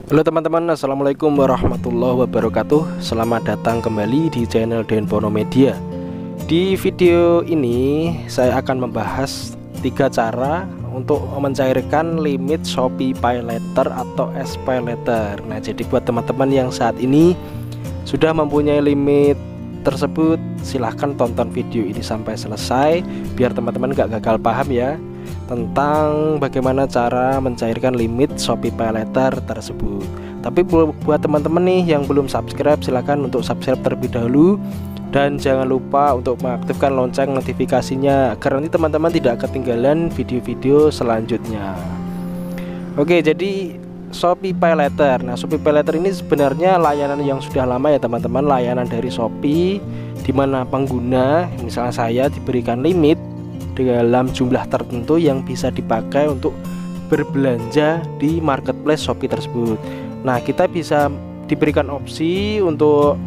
Halo teman-teman, assalamualaikum warahmatullahi wabarakatuh. Selamat datang kembali di channel Denpono Media. Di video ini saya akan membahas 3 cara untuk mencairkan limit Shopee PayLater atau SPayLater. Nah, jadi buat teman-teman yang saat ini sudah mempunyai limit tersebut, silahkan tonton video ini sampai selesai biar teman-teman gak gagal paham ya tentang bagaimana cara mencairkan limit Shopee PayLater tersebut. Tapi buat teman-teman nih yang belum subscribe, silakan untuk subscribe terlebih dahulu dan jangan lupa untuk mengaktifkan lonceng notifikasinya agar nanti teman-teman tidak ketinggalan video-video selanjutnya. Oke, jadi Shopee PayLater. Nah, Shopee PayLater ini sebenarnya layanan yang sudah lama ya teman-teman, layanan dari Shopee di mana pengguna, misalnya saya, diberikan limit dalam jumlah tertentu yang bisa dipakai untuk berbelanja di marketplace Shopee tersebut. Nah, kita bisa diberikan opsi untuk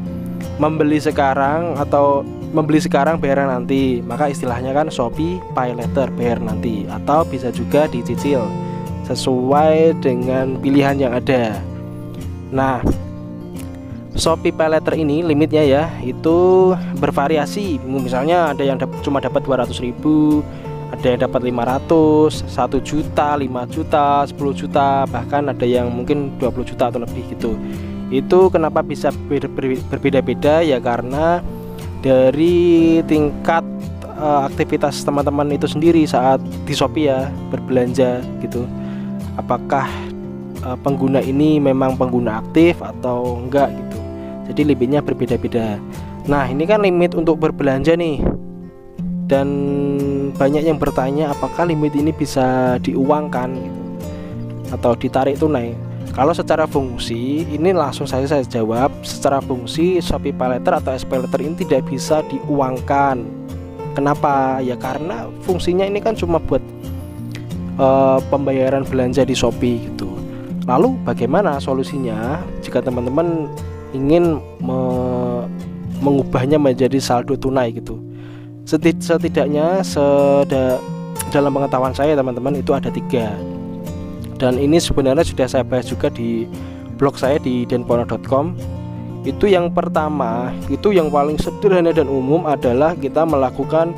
membeli sekarang atau membeli sekarang bayar nanti. Maka istilahnya kan Shopee PayLater, bayar nanti, atau bisa juga dicicil sesuai dengan pilihan yang ada. Nah, Shopee PayLater ini limitnya ya itu bervariasi. Misalnya ada yang cuma dapat 200.000, ada yang dapat 500, 1 juta, 5 juta, 10 juta, bahkan ada yang mungkin 20 juta atau lebih gitu. Itu kenapa bisa berbeda-beda ya, karena dari tingkat aktivitas teman-teman itu sendiri saat di Shopee ya berbelanja gitu. Apakah pengguna ini memang pengguna aktif atau enggak gitu. Jadi limitnya berbeda-beda. Nah, ini kan limit untuk berbelanja nih. Dan banyak yang bertanya apakah limit ini bisa diuangkan gitu, atau ditarik tunai. Kalau secara fungsi, ini langsung saya jawab, secara fungsi Shopee PayLater atau SPayLater ini tidak bisa diuangkan. Kenapa? Ya karena fungsinya ini kan cuma buat pembayaran belanja di Shopee gitu. Lalu bagaimana solusinya jika teman-teman ingin mengubahnya menjadi saldo tunai gitu? Setidaknya dalam pengetahuan saya teman-teman itu ada 3. Dan ini sebenarnya sudah saya bahas juga di blog saya di denpono.com. Itu yang pertama, itu yang paling sederhana dan umum adalah kita melakukan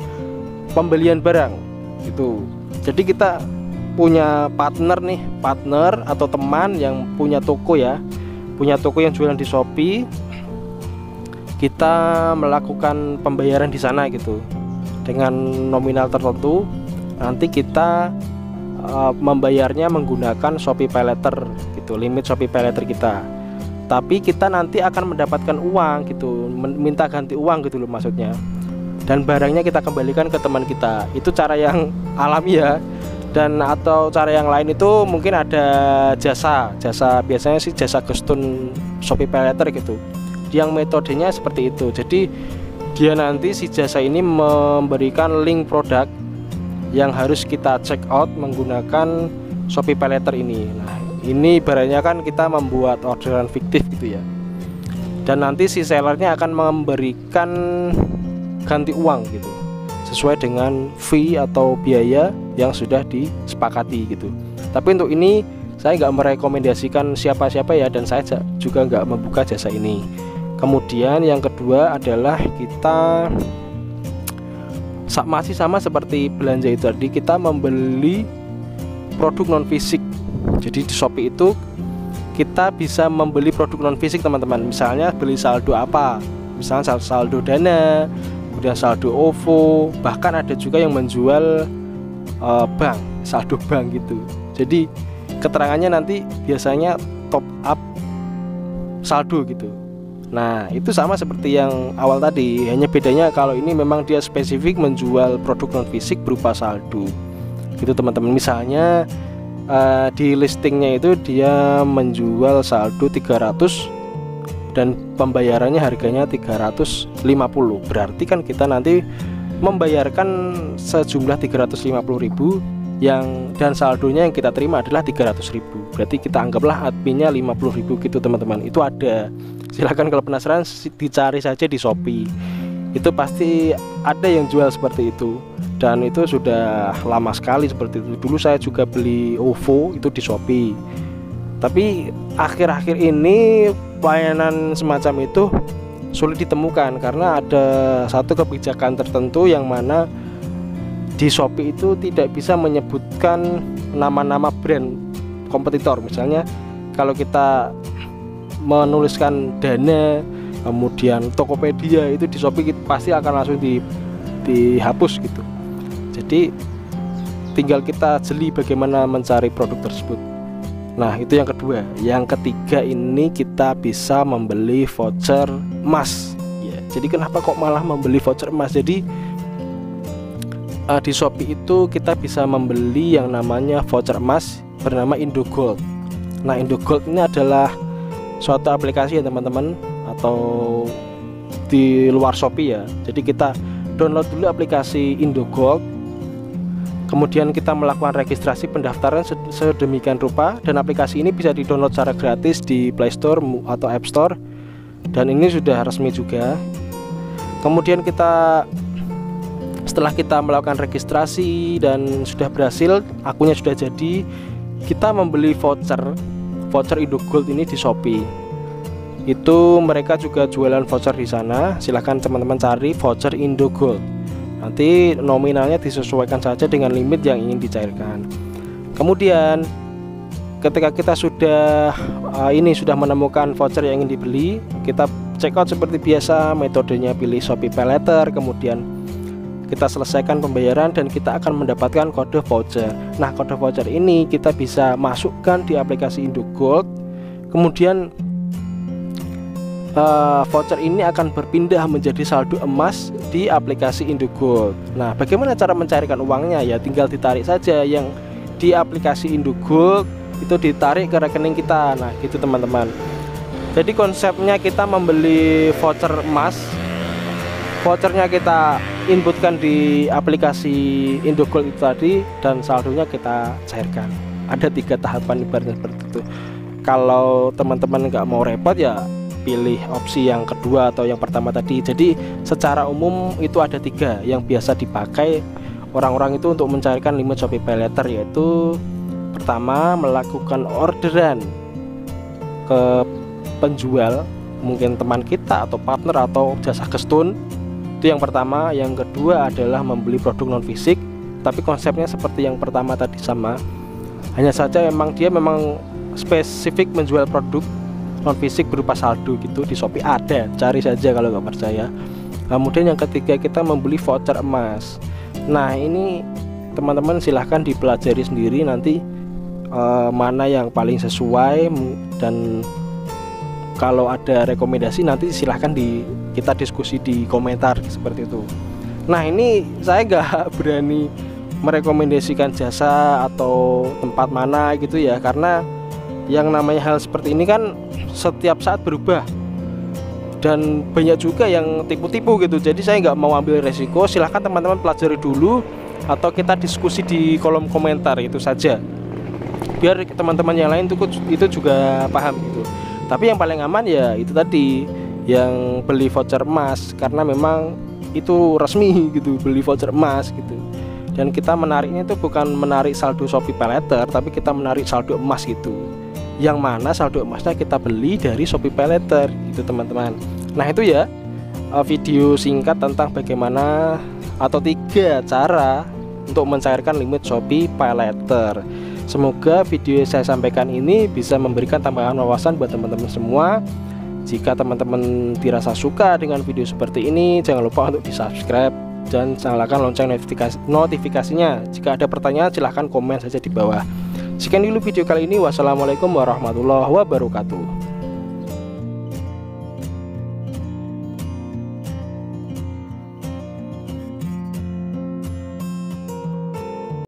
pembelian barang gitu. Jadi kita punya partner atau teman yang punya toko ya, punya toko yang jualan di Shopee, kita melakukan pembayaran di sana gitu dengan nominal tertentu. Nanti kita membayarnya menggunakan Shopee PayLater gitu, limit Shopee PayLater kita. Tapi kita nanti akan mendapatkan uang gitu, minta ganti uang gitu loh maksudnya. Dan barangnya kita kembalikan ke teman kita. Itu cara yang alami ya. Dan atau cara yang lain itu mungkin ada jasa biasanya sih jasa gestun Shopee PayLater gitu, yang metodenya seperti itu. Jadi dia nanti si jasa ini memberikan link produk yang harus kita check out menggunakan Shopee PayLater ini. Nah, ini ibaratnya kan kita membuat orderan fiktif gitu ya, dan nanti si sellernya akan memberikan ganti uang gitu sesuai dengan fee atau biaya yang sudah disepakati gitu. Tapi untuk ini saya nggak merekomendasikan siapa-siapa ya, dan saya juga nggak membuka jasa ini. Kemudian yang kedua adalah kita masih sama seperti belanja itu tadi, kita membeli produk non fisik. Jadi di Shopee itu kita bisa membeli produk non fisik teman-teman. Misalnya beli saldo apa, misalnya saldo Dana, kemudian saldo OVO, bahkan ada juga yang menjual bank, saldo bank gitu. Jadi keterangannya nanti biasanya top up saldo gitu. Nah, itu sama seperti yang awal tadi, hanya bedanya kalau ini memang dia spesifik menjual produk non fisik berupa saldo gitu teman-teman. Misalnya di listingnya itu dia menjual saldo 300 dan pembayarannya harganya 350. Berarti kan kita nanti membayarkan sejumlah 350.000 dan saldonya yang kita terima adalah 300.000. Berarti kita anggaplah adminnya 50.000 gitu teman-teman. Itu ada. Silahkan kalau penasaran dicari saja di Shopee. Itu pasti ada yang jual seperti itu. Dan itu sudah lama sekali seperti itu. Dulu saya juga beli OVO itu di Shopee. Tapi akhir-akhir ini pelayanan semacam itu sulit ditemukan karena ada satu kebijakan tertentu yang mana di Shopee itu tidak bisa menyebutkan nama-nama brand kompetitor. Misalnya kalau kita menuliskan Dana, kemudian Tokopedia, itu di Shopee pasti akan langsung dihapus gitu. Jadi tinggal kita jeli bagaimana mencari produk tersebut. Nah, itu yang kedua. Yang ketiga ini kita bisa membeli voucher emas ya. Jadi kenapa kok malah membeli voucher emas? Jadi di Shopee itu kita bisa membeli yang namanya voucher emas bernama Indogold. Nah, Indogold ini adalah suatu aplikasi ya teman-teman, atau di luar Shopee ya. Jadi kita download dulu aplikasi Indogold, kemudian kita melakukan registrasi pendaftaran sedemikian rupa, dan aplikasi ini bisa di-download secara gratis di Play Store atau App Store, dan ini sudah resmi juga. Kemudian setelah kita melakukan registrasi dan sudah berhasil, akunnya sudah jadi, kita membeli voucher Indogold ini di Shopee. Itu mereka juga jualan voucher di sana. Silahkan teman-teman cari voucher Indogold. Nanti nominalnya disesuaikan saja dengan limit yang ingin dicairkan. Kemudian ketika kita sudah menemukan voucher yang ingin dibeli, kita check out seperti biasa. Metodenya pilih Shopee Pay Later, kemudian kita selesaikan pembayaran dan kita akan mendapatkan kode voucher. Nah, kode voucher ini kita bisa masukkan di aplikasi Indogold. Kemudian voucher ini akan berpindah menjadi saldo emas di aplikasi Indogold. Nah, bagaimana cara mencairkan uangnya? Ya tinggal ditarik saja yang di aplikasi Indogold, itu ditarik ke rekening kita. Nah, gitu teman-teman. Jadi konsepnya kita membeli voucher emas, vouchernya kita inputkan di aplikasi Indogold itu tadi, dan saldonya kita cairkan. Ada 3 tahapan ibaratnya seperti itu. Kalau teman-teman nggak mau repot ya pilih opsi yang kedua atau yang pertama tadi. Jadi secara umum itu ada 3 yang biasa dipakai orang-orang itu untuk mencairkan limit Shopee Pay Later, yaitu pertama, melakukan orderan ke penjual, mungkin teman kita atau partner atau jasa gestun. Itu yang pertama. Yang kedua adalah membeli produk non fisik, tapi konsepnya seperti yang pertama tadi sama, hanya saja dia memang spesifik menjual produk non fisik berupa saldo gitu. Di Shopee ada, cari saja kalau nggak percaya. Kemudian yang ketiga, kita membeli voucher emas. Nah, ini teman-teman silahkan dipelajari sendiri nanti mana yang paling sesuai, dan kalau ada rekomendasi nanti silahkan kita diskusi di komentar seperti itu. Nah, ini saya nggak berani merekomendasikan jasa atau tempat mana gitu ya, karena yang namanya hal seperti ini kan setiap saat berubah dan banyak juga yang tipu-tipu gitu. Jadi saya nggak mau ambil resiko. Silahkan teman-teman pelajari dulu atau kita diskusi di kolom komentar, itu saja, biar teman-teman yang lain itu juga paham gitu. Tapi yang paling aman ya itu tadi, yang beli voucher emas, karena memang itu resmi gitu, beli voucher emas gitu. Dan kita menariknya itu bukan menarik saldo Shopee Pay Later, tapi kita menarik saldo emas gitu, yang mana saldo emasnya kita beli dari Shopee Pay Later gitu teman-teman. Nah, itu ya video singkat tentang bagaimana atau 3 cara untuk mencairkan limit Shopee Pay Later. Semoga video yang saya sampaikan ini bisa memberikan tambahan wawasan buat teman-teman semua. Jika teman-teman dirasa suka dengan video seperti ini, jangan lupa untuk di subscribe dan nyalakan lonceng notifikasinya. Jika ada pertanyaan silahkan komen saja di bawah. Sekian dulu video kali ini. Wassalamualaikum warahmatullahi wabarakatuh.